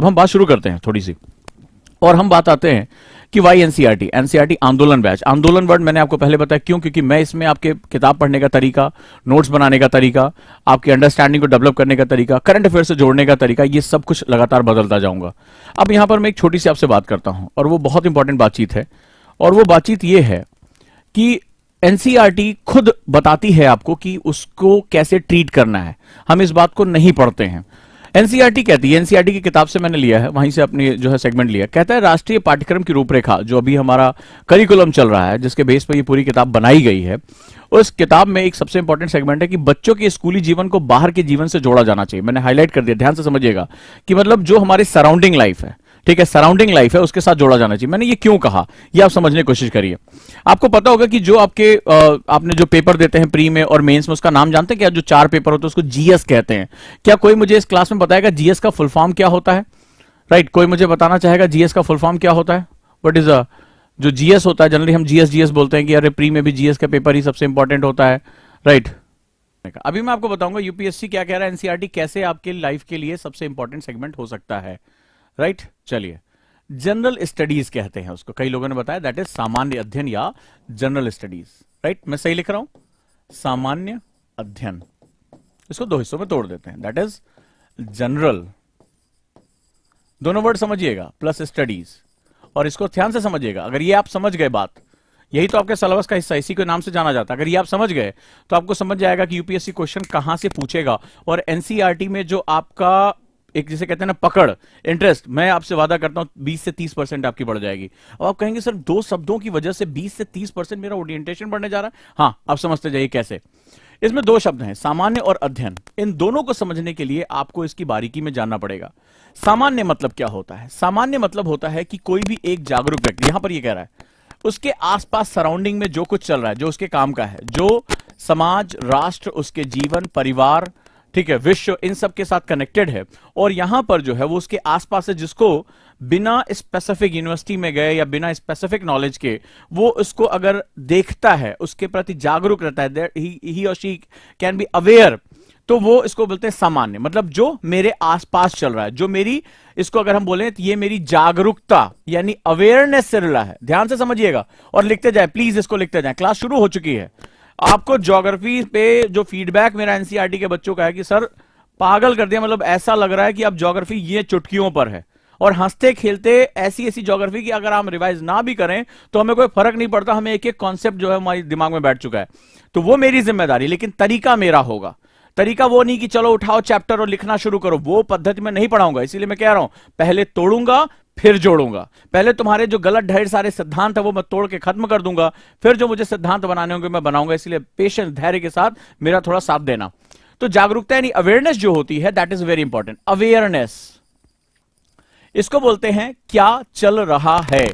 अब हम बात शुरू करते हैं थोड़ी सी, और हम बात आते हैं कि वाई एनसीईआरटी। एनसीईआरटी आंदोलन बैच। आंदोलन वर्ड मैंने आपको पहले बताया क्यों, क्योंकि मैं इसमें आपके किताब पढ़ने का तरीका, नोट्स बनाने का तरीका, आपकी अंडरस्टैंडिंग को डेवलप करने का तरीका, करंट अफेयर से जोड़ने का तरीका, ये सब कुछ लगातार बदलता जाऊंगा। अब यहां पर मैं एक छोटी सी आपसे बात करता हूं, और वो बहुत इंपॉर्टेंट बातचीत है, और वो बातचीत ये है कि एनसीईआरटी खुद बताती है आपको कि उसको कैसे ट्रीट करना है। हम इस बात को नहीं पढ़ते हैं। एनसीईआरटी कहती है, एनसीईआरटी की किताब से मैंने लिया है, वहीं से अपनी जो है सेगमेंट लिया, कहता है राष्ट्रीय पाठ्यक्रम की रूपरेखा, जो अभी हमारा करिकुलम चल रहा है, जिसके बेस पर ये पूरी किताब बनाई गई है, उस किताब में एक सबसे इंपॉर्टेंट सेगमेंट है कि बच्चों के स्कूली जीवन को बाहर के जीवन से जोड़ा जाना चाहिए। मैंने हाईलाइट कर दिया, ध्यान से समझिएगा, कि मतलब जो हमारी सराउंडिंग लाइफ है, ठीक है, सराउंडिंग लाइफ है, उसके साथ जोड़ा जाना चाहिए। मैंने ये क्यों कहा, ये आप समझने की कोशिश करिए। आपको पता होगा कि जो आपके आपने जो पेपर देते हैं प्री में और मेंस में, उसका नाम जानते हैं क्या? जो 4 पेपर होते हैं उसको जीएस कहते हैं। क्या कोई मुझे इस क्लास में बताएगा जीएस का फुल फॉर्म क्या होता है? राइट, कोई मुझे बताना चाहेगा जीएस का फुल फॉर्म क्या होता है? व्हाट इज जो जीएस होता है, जनरली हम जीएस जीएस बोलते हैं कि अरे प्री में भी जीएस का पेपर ही सबसे इंपॉर्टेंट होता है, राइट। अभी मैं आपको बताऊंगा यूपीएससी क्या कह रहा है, एनसीईआरटी कैसे आपके लाइफ के लिए सबसे इंपॉर्टेंट सेगमेंट हो सकता है, राइट। चलिए, जनरल स्टडीज कहते हैं उसको, कई लोगों ने बताया दैट इज सामान्य अध्ययन या जनरल स्टडीज, राइट। मैं सही लिख रहा हूं, सामान्य अध्ययन। इसको 2 हिस्सों में तोड़ देते हैं, दैट इज जनरल, दोनों वर्ड समझिएगा, प्लस स्टडीज। और इसको ध्यान से समझिएगा, अगर ये आप समझ गए बात, यही तो आपके सिलेबस का हिस्सा, इसी के नाम से जाना जाता है। अगर ये आप समझ गए तो आपको समझ जाएगा कि यूपीएससी क्वेश्चन कहां से पूछेगा। और एनसीईआरटी में जो आपका एक जिसे कहते हैं ना पकड़, इंटरेस्ट, मैं आपसे वादा करता हूं 20 से 30% आपकी बढ़ जाएगी। अब आप कहेंगे सर 2 शब्दों की वजह से 20 से 30% मेरा ओरिएंटेशन बढ़ने जा रहा है। हाँ, आप समझते जाइए कैसे। इसमें 2 शब्द हैं, सामान्य और अध्ययन। इन दोनों को समझने के लिए आपको इसकी बारीकी में जानना पड़ेगा। सामान्य मतलब क्या होता है? सामान्य मतलब होता है कि कोई भी एक जागरूक व्यक्ति, यहां पर ये कह रहा है, उसके आसपास सराउंडिंग में जो कुछ चल रहा है, जो उसके काम का है, जो समाज, राष्ट्र, उसके जीवन, परिवार, ठीक है, विश्व, इन सब के साथ कनेक्टेड है, और यहां पर जो है वो उसके आसपास है, जिसको बिना स्पेसिफिक यूनिवर्सिटी में गए या बिना स्पेसिफिक नॉलेज के वो उसको अगर देखता है, उसके प्रति जागरूक रहता है, ही और शी कैन बी अवेयर, तो वो इसको बोलते हैं सामान्य। मतलब जो मेरे आसपास चल रहा है, जो मेरी, इसको अगर हम बोलें तो ये मेरी जागरूकता यानी अवेयरनेस से रिला है। ध्यान से समझिएगा और लिखते जाए प्लीज, इसको लिखते जाए। क्लास शुरू हो चुकी है। आपको ज्योग्राफी पे जो फीडबैक मेरा एनसीईआरटी के बच्चों का है कि सर पागल कर दिया, मतलब ऐसा लग रहा है कि अब ज्योग्राफी ये चुटकियों पर है, और हंसते खेलते ऐसी ऐसी ज्योग्राफी की अगर हम रिवाइज ना भी करें तो हमें कोई फर्क नहीं पड़ता, हमें एक एक कॉन्सेप्ट जो है हमारे दिमाग में बैठ चुका है। तो वो मेरी जिम्मेदारी, लेकिन तरीका मेरा होगा। तरीका वो नहीं कि चलो उठाओ चैप्टर और लिखना शुरू करो, वो पद्धति में नहीं पढ़ाऊंगा। इसीलिए मैं कह रहा हूं पहले तोड़ूंगा फिर जोड़ूंगा। पहले तुम्हारे जो गलत ढेर सारे सिद्धांत है वो मैं तोड़ के खत्म कर दूंगा, फिर जो मुझे सिद्धांत बनाने होंगे मैं बनाऊंगा। इसलिए पेशेंस, धैर्य के साथ मेरा थोड़ा साथ देना। तो जागरूकता यानी अवेयरनेस जो होती है, that is very important. Awareness, इसको बोलते हैं क्या चल रहा है,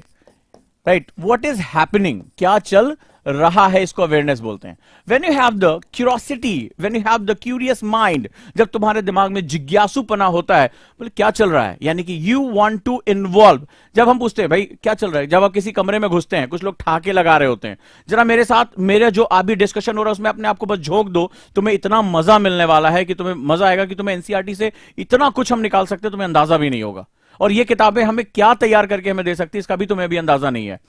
राइट, व्हाट इज हैपनिंग, क्या चल रहा है, इसको अवेयरनेस बोलते हैं। When you have the curiosity, when you have the curious mind, जब तुम्हारे दिमाग में जिज्ञासुपना होता है, बोले क्या चल रहा है, यानी कि यू वांट टू इन्वॉल्व। जब हम पूछते हैं भाई क्या चल रहा है, जब आप किसी कमरे में घुसते हैं, कुछ लोग ठाके लगा रहे होते हैं, जरा मेरे साथ मेरे जो अभी डिस्कशन हो रहा है उसमें अपने आपको बस झोंक दो, तुम्हें इतना मजा मिलने वाला है कि तुम्हें मजा आएगा कि तुम्हें एनसीईआरटी से इतना कुछ हम निकाल सकते हैं, तुम्हें अंदाजा भी नहीं होगा। और ये किताबें हमें क्या तैयार करके हमें दे सकती है, इसका भी तुम्हें भी अंदाजा नहीं है।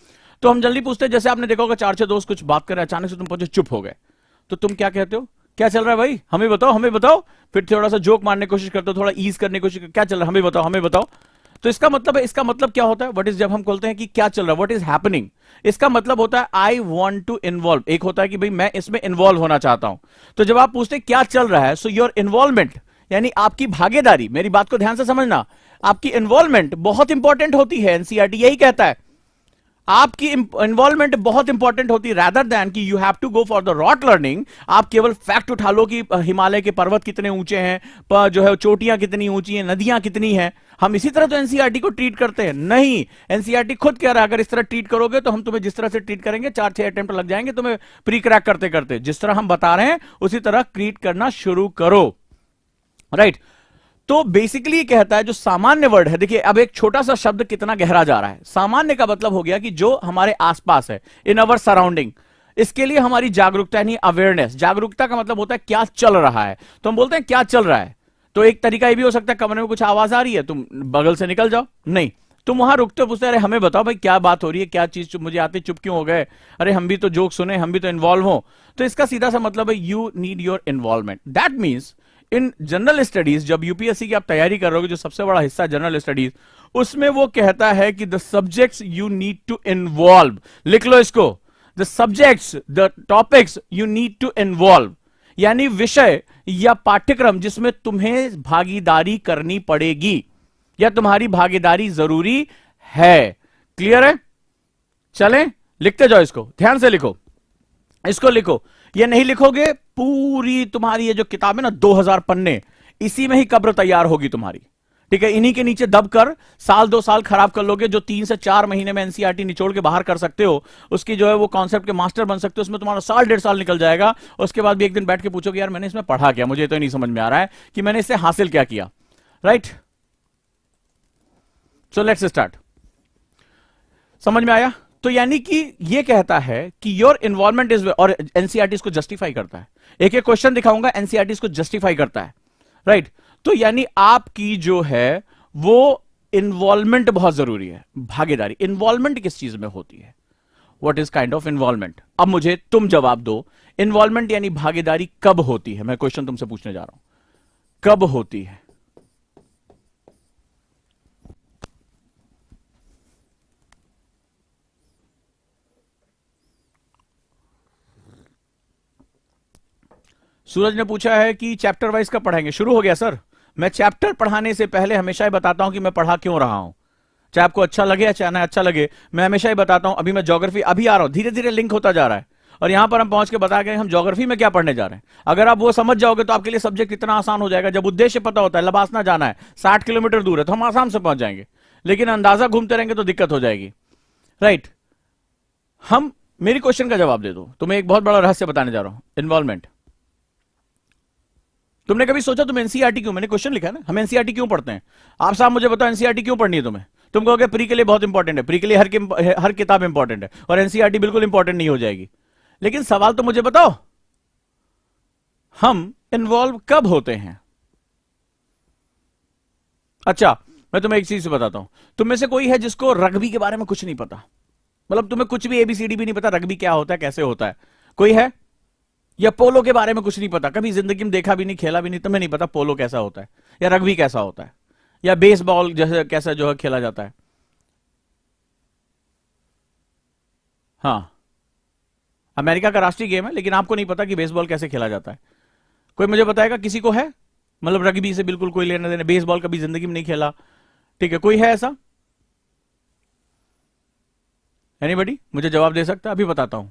तो हम जल्दी पूछते हैं, जैसे आपने देखा होगा 4-6 दोस्त कुछ बात कर रहे हैं, अचानक से तुम पहुंचे, चुप हो गए, तो तुम क्या कहते हो, क्या चल रहा है भाई, हमें बताओ, हमें बताओ। फिर थोड़ा सा जोक मारने की कोशिश करते हो, थोड़ा ईज करने की कोशिश, क्या चल रहा है, हमें बताओ, हमें बताओ। तो इसका मतलब है, इसका मतलब क्या होता है, व्हाट इज, जब हम बोलते हैं कि क्या चल रहा है, व्हाट इज हैपनिंग, इसका मतलब होता है आई वांट टू इन्वॉल्व। एक होता है कि भाई मैं इसमें इन्वॉल्व होना चाहता हूं। तो जब आप पूछते हैं क्या चल रहा है, सो योर इन्वॉल्वमेंट यानी आपकी भागीदारी, मेरी बात को ध्यान से समझना, आपकी इन्वॉल्वमेंट बहुत इंपॉर्टेंट होती है। एनसीईआरटी यही कहता है आपकी इन्वॉल्वमेंट बहुत इंपॉर्टेंट होती है, रादर देन कि you have to go for the rote learning. आप केवल फैक्ट उठा लो कि हिमालय के पर्वत कितने ऊंचे हैं, पर जो है चोटियां कितनी ऊंची हैं, नदियां कितनी हैं। हम इसी तरह तो एनसीईआरटी को ट्रीट करते हैं? नहीं, एनसीईआरटी खुद कह रहा है अगर इस तरह ट्रीट करोगे तो हम तुम्हें जिस तरह से ट्रीट करेंगे 4-6 अटेम्प्ट लग जाएंगे तुम्हें प्री क्रैक करते करते। जिस तरह हम बता रहे हैं उसी तरह ट्रीट करना शुरू करो, राइट। तो बेसिकली कहता है जो सामान्य वर्ड है, देखिए अब एक छोटा सा शब्द कितना गहरा जा रहा है। सामान्य का मतलब हो गया कि जो हमारे आसपास है, इन अवर सराउंडिंग। इसके लिए हमारी जागरूकता यानी अवेयरनेस। जागरूकता का मतलब होता है क्या चल रहा है, तो हम बोलते हैं क्या चल रहा है। तो एक तरीका ये भी हो सकता है, कमरे में कुछ आवाज आ रही है, तुम बगल से निकल जाओ, नहीं, तुम वहां रुकते हो, पूछते अरे हमें बताओ भाई क्या बात हो रही है, क्या चीज चुप, मुझे आते चुप क्यों हो गए, अरे हम भी तो जोक सुने, हम भी तो इन्वॉल्व हो। तो इसका सीधा सा मतलब है you need your involvement. That means in general studies, जब यूपीएससी की आप तैयारी कर रहे हो, जो सबसे बड़ा हिस्सा जनरल स्टडीज, उसमें वो कहता है कि the subjects you need to involve, लिख लो इसको, the subjects, the topics you need to involve, यानी विषय या पाठ्यक्रम जिसमें तुम्हें भागीदारी करनी पड़ेगी या तुम्हारी भागीदारी जरूरी है। क्लियर है? चलें, लिखते जाओ, इसको ध्यान से लिखो, इसको लिखो। ये नहीं लिखोगे पूरी तुम्हारी ये जो किताब है ना 2000 पन्ने, इसी में ही कब्र तैयार होगी तुम्हारी। ठीक है, इन्हीं के नीचे दबकर साल 2 साल खराब कर लोगे। जो 3 से 4 महीने में एनसीईआरटी निचोड़ के बाहर कर सकते हो, उसकी जो है वो कॉन्सेप्ट के मास्टर बन सकते हो, उसमें तुम्हारा साल 1.5 साल निकल जाएगा। उसके बाद भी एक दिन बैठ के पूछोगे यार मैंने इसमें पढ़ा क्या, मुझे तो नहीं समझ में आ रहा है कि मैंने इससे हासिल क्या किया। Right, so let's start. समझ में आया? तो यानी कि ये कहता है कि योर इन्वॉल्वमेंट इज, और एनसीईआरटी इसको जस्टिफाई करता है। एक एक क्वेश्चन दिखाऊंगा, एनसीईआरटी इसको जस्टिफाई करता है। राइट, तो यानी आपकी जो है वो इन्वॉल्वमेंट बहुत जरूरी है, भागीदारी। इन्वॉल्वमेंट किस चीज में होती है? What is kind of involvement? अब मुझे तुम जवाब दो, इन्वॉल्वमेंट यानी भागीदारी कब होती है? मैं क्वेश्चन तुमसे पूछने जा रहा हूं, कब होती है? सूरज ने पूछा है कि चैप्टर वाइज कब पढ़ाएंगे? शुरू हो गया सर। मैं चैप्टर पढ़ाने से पहले हमेशा ही बताता हूं कि मैं पढ़ा क्यों रहा हूं, चाहे आपको अच्छा लगे या चाहे ना अच्छा लगे, मैं हमेशा ही बताता हूं। अभी मैं ज्योग्राफी अभी आ रहा हूं, धीरे धीरे लिंक होता जा रहा है, और यहां पर हम पहुंच के बता गए हम ज्योग्राफी में क्या पढ़ने जा रहे हैं। अगर आप वो समझ जाओगे तो आपके लिए सब्जेक्ट इतना आसान हो जाएगा। जब उद्देश्य पता होता है, लबासना जाना है, 60 किलोमीटर दूर है, तो हम आसाम से पहुंच जाएंगे, लेकिन अंदाजा घूमते रहेंगे तो दिक्कत हो जाएगी। राइट, हम मेरी क्वेश्चन का जवाब दे दो, तुम्हें एक बहुत बड़ा रहस्य बताने जा रहा हूं। इन्वॉल्वमेंट, तुमने कभी सोचा तुम एनसीईआरटी क्यों, मैंने क्वेश्चन लिखा है ना, हम एनसीईआरटी क्यों पढ़ते हैं? आप साहब मुझे बताओ एनसीईआरटी क्यों पढ़नी है तुम्हें? तुम कहोगे प्री के लिए बहुत इंपॉर्टेंट है, प्री के लिए हर किताब इंपॉर्टेंट है, और एनसीईआरटी बिल्कुल इंपॉर्टेंट नहीं हो जाएगी। लेकिन सवाल तो मुझे बताओ, हम इन्वॉल्व कब होते हैं? अच्छा, मैं तुम्हें एक चीज बताता हूं, तुम में से कोई है जिसको रग्बी के बारे में कुछ नहीं पता? मतलब तुम्हें कुछ भी एबीसीडी भी नहीं पता, रग्बी क्या होता है, कैसे होता है? कोई है? या पोलो के बारे में कुछ नहीं पता, कभी जिंदगी में देखा भी नहीं, खेला भी नहीं, तुम्हें नहीं पता पोलो कैसा होता है, या रग्बी कैसा होता है, या बेसबॉल जैसे कैसा जो है खेला जाता है? हाँ, अमेरिका का राष्ट्रीय गेम है, लेकिन आपको नहीं पता कि बेसबॉल कैसे खेला जाता है। कोई मुझे बताएगा? किसी को है? मतलब रग्बी से बिल्कुल कोई लेना देना, बेसबॉल कभी जिंदगी में नहीं खेला, ठीक है, कोई है ऐसा? एनीबडी मुझे जवाब दे सकता है? अभी बताता हूं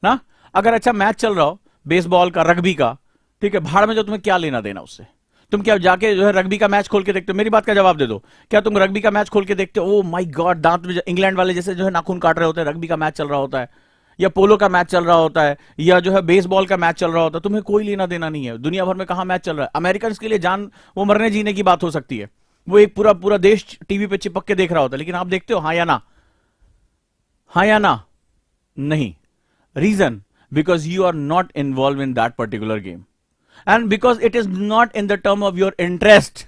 ना। अगर अच्छा मैच चल रहा हो बेसबॉल का, रग्बी का, ठीक है, भाड़ में जो, तुम्हें क्या लेना देना उससे? तुम क्या जाके जो है रग्बी का मैच खोल के देखते हो? मेरी बात का जवाब दे दो, क्या तुम रग्बी का मैच खोल के देखते हो? ओ माय गॉड, दांत में इंग्लैंड वाले जैसे जो है नाखून काट रहे होते हैं, रग्बी का मैच चल रहा होता है, या पोलो का मैच चल रहा होता है, या जो है बेसबॉल का मैच चल रहा होता है, तुम्हें कोई लेना देना नहीं है। दुनिया भर में कहां मैच चल रहा है, अमेरिकन के लिए जान वो मरने जीने की बात हो सकती है, वो एक पूरा पूरा देश टीवी पे चिपक के देख रहा होता है, लेकिन आप देखते हो? हाँ या ना? हाँ या ना? नहीं। Reason, because you are not involved in that particular game and because it is not in the term of your interest।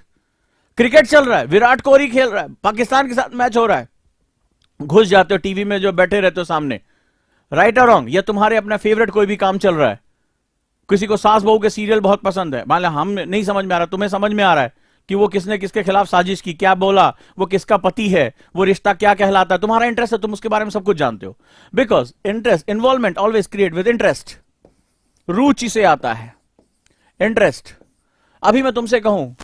Cricket चल रहा है, विराट कोहली खेल रहा है, पाकिस्तान के साथ मैच हो रहा है, घुस जाते हो टीवी में, जो बैठे रहते हो सामने, राइट और रॉन्ग, या तुम्हारे अपना फेवरेट कोई भी काम चल रहा है, किसी को सास बहू के सीरियल बहुत पसंद है, मान लो हम नहीं समझ में आ रहा, तुम्हें समझ में आ रहा है कि वो किसने किसके खिलाफ साजिश की, क्या बोला, वो किसका पति है, वो रिश्ता क्या कहलाता है, तुम्हारा इंटरेस्ट है, तुम उसके बारे में सब कुछ जानते हो। Because interest, involvement always create with interest, रुचि से आता है इंटरेस्ट। अभी मैं तुमसे कहूं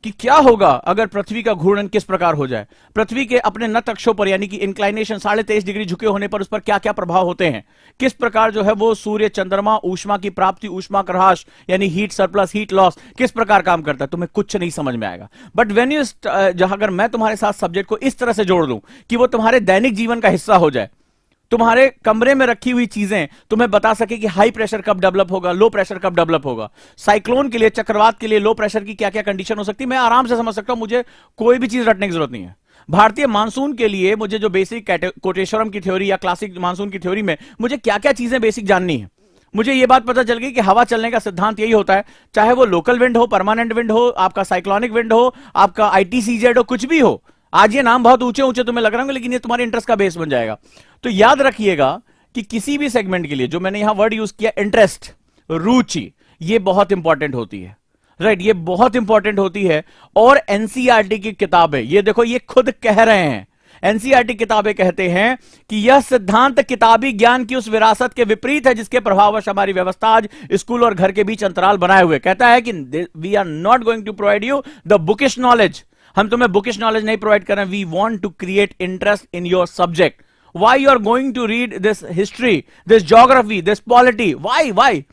कि क्या होगा अगर पृथ्वी का घूर्णन किस प्रकार हो जाए, पृथ्वी के अपने नत अक्षों पर, यानी कि इंक्लाइनेशन 23.5 डिग्री झुके होने पर उस पर क्या क्या प्रभाव होते हैं, किस प्रकार जो है वो सूर्य, चंद्रमा, ऊष्मा की प्राप्ति, ऊष्मा का ह्रास, यानी हीट सरप्लस, हीट लॉस, किस प्रकार काम करता है, तुम्हें कुछ नहीं समझ में आएगा। बट वेन यू जहां, अगर मैं तुम्हारे साथ सब्जेक्ट को इस तरह से जोड़ दूं कि वो तुम्हारे दैनिक जीवन का हिस्सा हो जाए, तुम्हारे कमरे में रखी हुई चीजें तुम्हें बता सके कि हाई प्रेशर कब डेवलप होगा, लो प्रेशर कब डेवलप होगा, साइक्लोन के लिए, चक्रवात के लिए लो प्रेशर की क्या क्या कंडीशन हो सकती है, मैं आराम से समझ सकता हूं, मुझे कोई भी चीज रटने की जरूरत नहीं है। भारतीय मानसून के लिए मुझे जो बेसिक कोटेश्वरम की थ्योरी या क्लासिक मानसून की थ्योरी में मुझे क्या क्या चीजें बेसिक जाननी है, मुझे ये बात पता चल गई कि हवा चलने का सिद्धांत यही होता है, चाहे वो लोकल विंड हो, परमानेंट विंड हो, आपका साइक्लोनिक विंड हो, आपका आईटीसीजेड हो, कुछ भी हो। आज ये नाम बहुत ऊंचे ऊंचे तुम्हें लग रहे होंगे, लेकिन ये तुम्हारे इंटरेस्ट का बेस बन जाएगा। तो याद रखिएगा कि किसी भी सेगमेंट के लिए जो मैंने यहां वर्ड यूज किया, इंटरेस्ट, रुचि, ये बहुत इंपॉर्टेंट होती है, राइट, ये बहुत इंपॉर्टेंट होती है। और एनसीईआरटी की किताबें, ये देखो, ये खुद कह रहे हैं, एनसीईआरटी किताबें कहते हैं कि यह सिद्धांत किताबी ज्ञान की उस विरासत के विपरीत है जिसके प्रभाववश हमारी व्यवस्था आज स्कूल और घर के बीच अंतराल बनाए हुए। कहता है कि we are not going to provide you the bookish knowledge, हम तुम्हें बुकिश नॉलेज नहीं प्रोवाइड कर रहे हैं, we want to create interest in your subject. Why you are going to read this history, this geography, this polity, why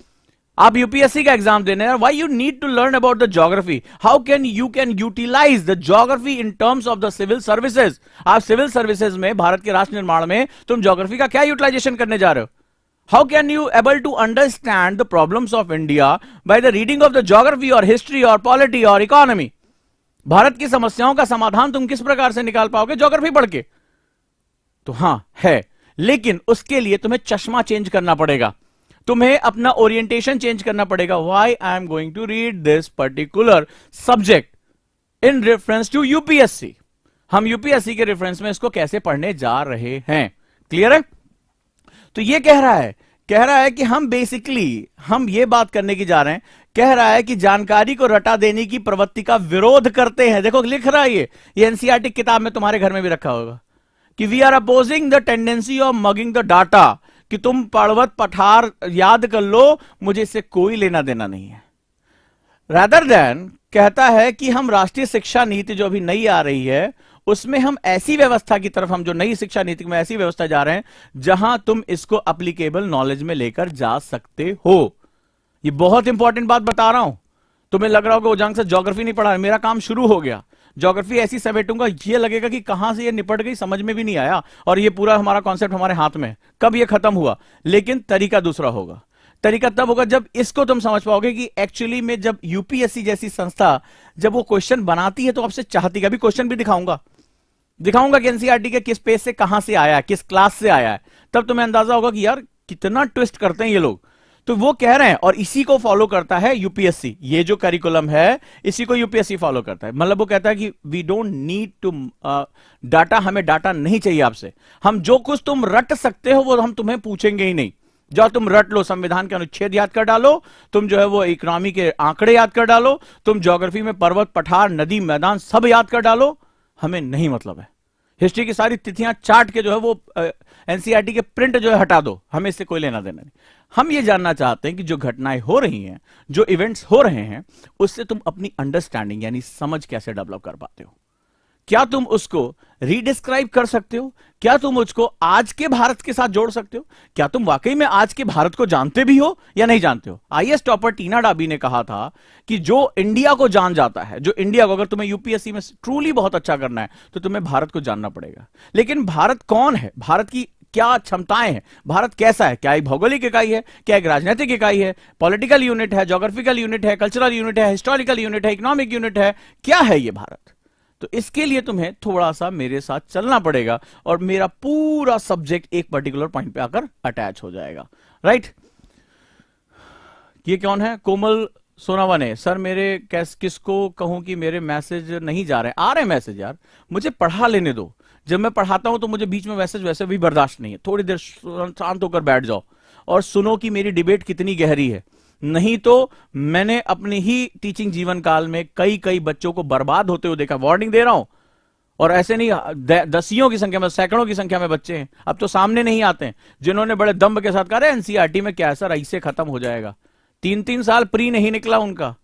आप UPSC का exam देने हैं, why you need to learn about the geography, how can utilise the geography in terms of the civil services. आप civil services में, भारत के राष्ट्र निर्माण में तुम ज्योग्राफी का क्या यूटिलाइजेशन करने जा रहे हो? How can you able to understand the problems of India by the reading of the geography और हिस्ट्री और पॉलिटी और इकोनॉमी। भारत की समस्याओं का समाधान तुम किस प्रकार से निकाल पाओगे? ज्योग्राफी पढ़ के। तो हां है, लेकिन उसके लिए तुम्हें चश्मा चेंज करना पड़ेगा, तुम्हें अपना ओरिएंटेशन चेंज करना पड़ेगा। Why I am going to read this particular subject in reference to UPSC. हम यूपीएससी के रेफरेंस में इसको कैसे पढ़ने जा रहे हैं, क्लियर है? तो ये कह रहा है कि हम बेसिकली हम ये बात करने की जा रहे हैं, कह रहा है कि जानकारी को रटा देने की प्रवृत्ति का विरोध करते हैं। देखो लिख रहा है, ये एनसीईआरटी किताब में तुम्हारे घर में भी रखा होगा कि we are opposing the tendency of mugging the data, कि तुम पढ़वत पठार याद कर लो, मुझे इससे कोई लेना देना नहीं है। रादर देन कहता है कि हम राष्ट्रीय शिक्षा नीति जो अभी नई आ रही है, उसमें हम ऐसी व्यवस्था की तरफ, हम जो नई शिक्षा नीति में ऐसी व्यवस्था जा रहे हैं जहां तुम इसको एप्लीकेबल नॉलेज में लेकर जा सकते हो। ये बहुत इंपॉर्टेंट बात बता रहा हूं। तुम्हें लग रहा होगा उजांग से ज्योग्राफी नहीं पढ़ा, मेरा काम शुरू हो गया, ज्योग्राफी ऐसी समेटूंगा, ये लगेगा कि कहां से ये निपट गई, समझ में भी नहीं आया, और ये पूरा हमारा कॉन्सेप्ट हमारे हाथ में, कब ये खत्म हुआ। लेकिन तरीका दूसरा होगा। तरीका तब होगा जब इसको तुम समझ पाओगे कि एक्चुअली में जब यूपीएससी जैसी संस्था जब वो क्वेश्चन बनाती है तो आपसे चाहती है, अभी क्वेश्चन भी दिखाऊंगा कि एनसीईआरटी के किस पेज से कहां से आया है, किस क्लास से आया है, तब तुम्हें अंदाजा होगा कि यार कितना ट्विस्ट करते हैं ये लोग। तो वो कह रहे हैं, और इसी को फॉलो करता है यूपीएससी, ये जो करिकुलम है इसी को यूपीएससी फॉलो करता है। मतलब वो कहता है कि we don't need to data, हमें डाटा नहीं चाहिए आपसे, हम जो कुछ तुम रट सकते हो वो हम तुम्हें पूछेंगे ही नहीं। जाओ तुम रट लो, संविधान के अनुच्छेद याद कर डालो, तुम जो है वो इकोनॉमी के आंकड़े याद कर डालो, तुम ज्योग्राफी में पर्वत पठार नदी मैदान सब याद कर डालो, हमें नहीं मतलब है। हिस्ट्री की सारी तिथियां चार्ट के जो है वो एनसीईआरटी के प्रिंट जो है हटा दो, हमें इससे कोई लेना देना नहीं। हम ये जानना चाहते हैं कि जो घटनाएं हो रही हैं, जो इवेंट्स हो रहे हैं, उससे तुम अपनी अंडरस्टैंडिंग यानी समझ कैसे डेवलप कर पाते हो। क्या तुम उसको रीडिस्क्राइब कर सकते हो? क्या तुम उसको आज के भारत के साथ जोड़ सकते हो? क्या तुम वाकई में आज के भारत को जानते भी हो या नहीं जानते हो? आईएएस टॉपर टीना डाबी ने कहा था कि जो इंडिया को जान जाता है, जो इंडिया को, अगर तुम्हें यूपीएससी में ट्रूली बहुत अच्छा करना है तो तुम्हें भारत को जानना पड़ेगा। लेकिन भारत कौन है, भारत की क्या क्षमताएं हैं, भारत कैसा है, क्या एक भौगोलिक इकाई है, क्या एक राजनीतिक इकाई है, पॉलिटिकल यूनिट है, ज्योग्राफिकल यूनिट है, कल्चरल यूनिट है, हिस्टोरिकल यूनिट है, इकोनॉमिक यूनिट है, क्या है ये भारत? तो इसके लिए तुम्हें थोड़ा सा मेरे साथ चलना पड़ेगा और मेरा पूरा सब्जेक्ट एक पर्टिकुलर पॉइंट पे आकर अटैच हो जाएगा, राइट? ये कौन है? कोमल सोनावने, सर मेरे किसको कहूं कि मेरे मैसेज नहीं जा रहे हैं? आ रहे हैं मैसेज यार, मुझे पढ़ा लेने दो। जब मैं पढ़ाता हूं तो मुझे बीच में मैसेज वैसे भी बर्दाश्त नहीं है। थोड़ी देर शांत होकर बैठ जाओ और सुनो कि मेरी डिबेट कितनी गहरी है। नहीं तो मैंने अपने ही टीचिंग जीवन काल में कई बच्चों को बर्बाद होते हुए देखा। वार्निंग दे रहा हूं, और ऐसे नहीं, दसियों की संख्या में, सैकड़ों की संख्या में बच्चे हैं, अब तो सामने नहीं आते हैं, जिन्होंने बड़े दम्भ के साथ कहा एनसीईआरटी में क्या है सर, ऐसे खत्म हो जाएगा। 3 साल प्री नहीं निकला उनका,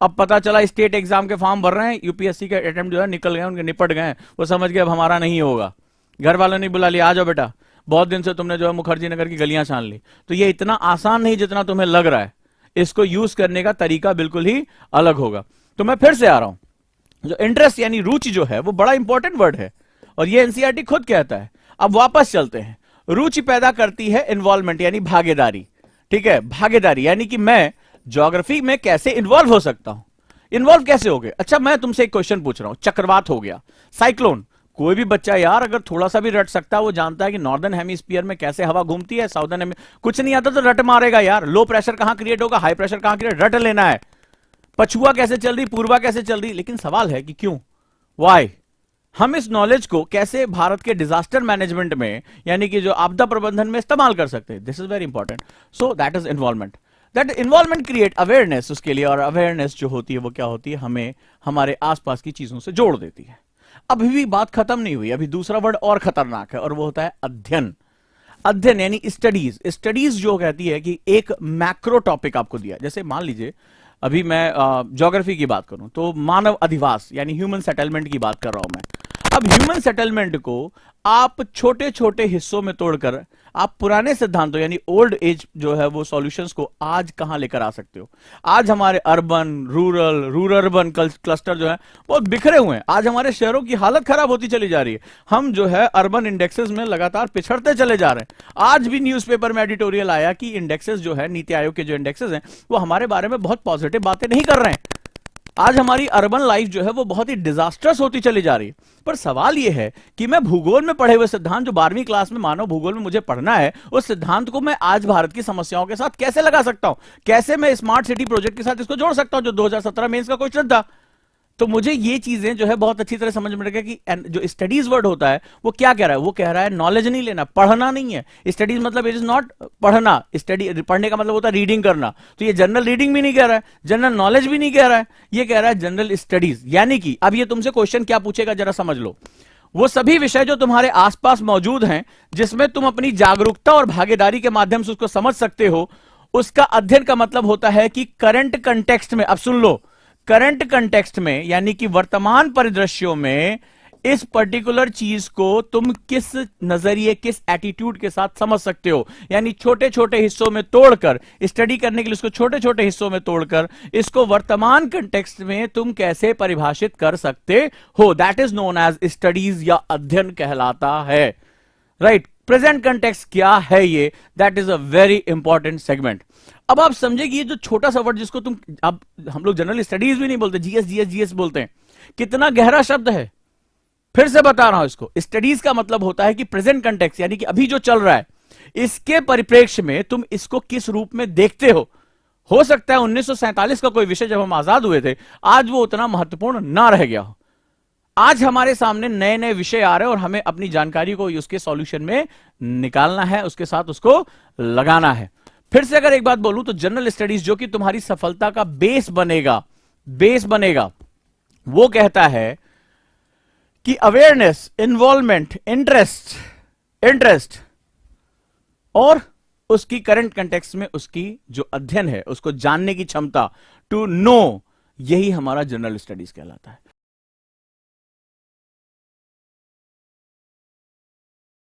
अब पता चला स्टेट एग्जाम के फॉर्म भर रहे हैं, यूपीएससी के अटेम्प्ट जो है निकल गए, उनके निपट गए, वो समझ गए अब हमारा नहीं होगा। घर वालों ने बुला लिया, आ जाओ बेटा, बहुत दिन से तुमने जो है मुखर्जी नगर की गलियां छान ली। तो ये इतना आसान नहीं जितना तुम्हें लग रहा है, इसको यूज करने का तरीका बिल्कुल ही अलग होगा। तो मैं फिर से आ रहा हूं, जो इंटरेस्ट यानी रुचि जो है वो बड़ा इंपॉर्टेंट वर्ड है, और ये एनसीईआरटी खुद कहता है। अब वापस चलते हैं, रुचि पैदा करती है इन्वॉल्वमेंट यानी भागीदारी, ठीक है? भागीदारी यानी कि मैं ज्योग्राफी में कैसे इन्वॉल्व हो सकता हूं। इन्वॉल्व कैसे हो गए? अच्छा, मैं तुमसे एक क्वेश्चन पूछ रहा हूं, चक्रवात हो गया, साइक्लोन, कोई भी बच्चा यार अगर थोड़ा सा भी रट सकता है, वो जानता है कि नॉर्दर्न हेमिस्फीयर में कैसे हवा घूमती है, साउदर्न हेमी कुछ नहीं आता तो रट मारेगा यार। लो प्रेशर कहां क्रिएट होगा, हाई प्रेशर कहां क्रिएट, रट लेना है। पछुआ कैसे चल रही, पूर्वा कैसे चल रही, लेकिन सवाल है कि क्यों, वाई। हम इस नॉलेज को कैसे भारत के डिजास्टर मैनेजमेंट में, यानी कि जो आपदा प्रबंधन में इस्तेमाल कर सकते हैं, this is very important. So that is involvement, that involvement create awareness उसके लिए, और अवेयरनेस जो होती है वो क्या होती है, हमें हमारे आसपास की चीजों से जोड़ देती है। अभी भी बात खत्म नहीं हुई, अभी दूसरा वर्ड और खतरनाक है, और वो होता है अध्ययन। अध्ययन यानी स्टडीज। स्टडीज जो कहती है कि एक मैक्रो टॉपिक आपको दिया, जैसे मान लीजिए अभी मैं ज्योग्राफी की बात करूं तो मानव अधिवास यानी ह्यूमन सेटलमेंट की बात कर रहा हूं मैं। अब ह्यूमन सेटलमेंट को आप छोटे छोटे हिस्सों में तोड़कर आप पुराने सिद्धांतों यानी ओल्ड एज जो है वो सॉल्यूशंस को आज कहां लेकर आ सकते हो। आज हमारे urban rural rural urban cluster जो है बहुत बिखरे हुए हैं। आज हमारे शहरों की हालत खराब होती चली जा रही है। हम जो है अर्बन इंडेक्सेस में लगातार पिछड़ते चले जा रहे हैं। आज भी न्यूज़पेपर में एडिटोरियल आया कि इंडेक्सेस जो है, नीति आयोग के जो इंडेक्सेस हैं, वो हमारे बारे में बहुत पॉजिटिव बातें नहीं कर रहे हैं। आज हमारी अर्बन लाइफ जो है वो बहुत ही डिजास्टर्स होती चली जा रही है। पर सवाल यह है कि मैं भूगोल में पढ़े हुए सिद्धांत, जो 12वीं क्लास में मानव भूगोल में मुझे पढ़ना है, उस सिद्धांत को मैं आज भारत की समस्याओं के साथ कैसे लगा सकता हूं, कैसे मैं स्मार्ट सिटी प्रोजेक्ट के साथ इसको जोड़ सकता हूं, जो 2017 मेंस का क्वेश्चन था। तो मुझे ये चीजें जो है बहुत अच्छी तरह समझ में लगा कि जो स्टडीज वर्ड होता है वो क्या कह रहा है, वो कह रहा है नॉलेज नहीं लेना, पढ़ना नहीं है। स्टडीज मतलब इट इज नॉट पढ़ना, स्टडी पढ़ने का मतलब होता है रीडिंग करना। तो ये जनरल रीडिंग भी नहीं कह रहा है, जनरल नॉलेज भी नहीं कह रहा है, ये कह रहा है जनरल स्टडीज। यानी कि अब ये तुमसे क्वेश्चन क्या पूछेगा जरा समझ लो। वो सभी विषय जो तुम्हारे आसपास मौजूद हैं, जिसमें तुम अपनी जागरूकता और भागीदारी के माध्यम से उसको समझ सकते हो, उसका अध्ययन का मतलब होता है कि करंट कंटेक्स्ट में, अब सुन लो, करंट कंटेक्स्ट में यानी कि वर्तमान परिदृश्यों में इस पर्टिकुलर चीज को तुम किस नजरिए, किस एटीट्यूड के साथ समझ सकते हो। यानी छोटे छोटे हिस्सों में तोड़कर, स्टडी करने के लिए उसको छोटे छोटे हिस्सों में तोड़कर इसको वर्तमान कंटेक्स्ट में तुम कैसे परिभाषित कर सकते हो, that is known as studies या अध्ययन कहलाता है। राइट, प्रेजेंट कंटेक्स्ट क्या है ये, that is a very important segment. अब आप समझे कि ये जो छोटा सा वर्ड जिसको तुम, अब हम लोग जनरल स्टडीज भी नहीं बोलते, जीएस जीएस जीएस बोलते हैं, कितना गहरा शब्द है। फिर से बता रहा हूं इसको, स्टडीज का मतलब होता है कि प्रेजेंट कंटेक्स्ट यानी कि अभी जो चल रहा है, इसके परिप्रेक्ष्य में तुम इसको किस रूप में देखते हो सकता है 1947 का कोई विषय जब हम आजाद हुए थे, आज वो उतना महत्वपूर्ण ना रह गया हो। आज हमारे सामने नए नए विषय आ रहे हैं और हमें अपनी जानकारी को उसके सॉल्यूशन में निकालना है, उसके साथ उसको लगाना है। फिर से अगर एक बात बोलूं तो जनरल स्टडीज जो कि तुम्हारी सफलता का बेस बनेगा, वो कहता है कि अवेयरनेस, इन्वॉल्वमेंट, इंटरेस्ट और उसकी करंट कंटेक्स्ट में उसकी जो अध्ययन है, उसको जानने की क्षमता, टू नो, यही हमारा जनरल स्टडीज कहलाता है।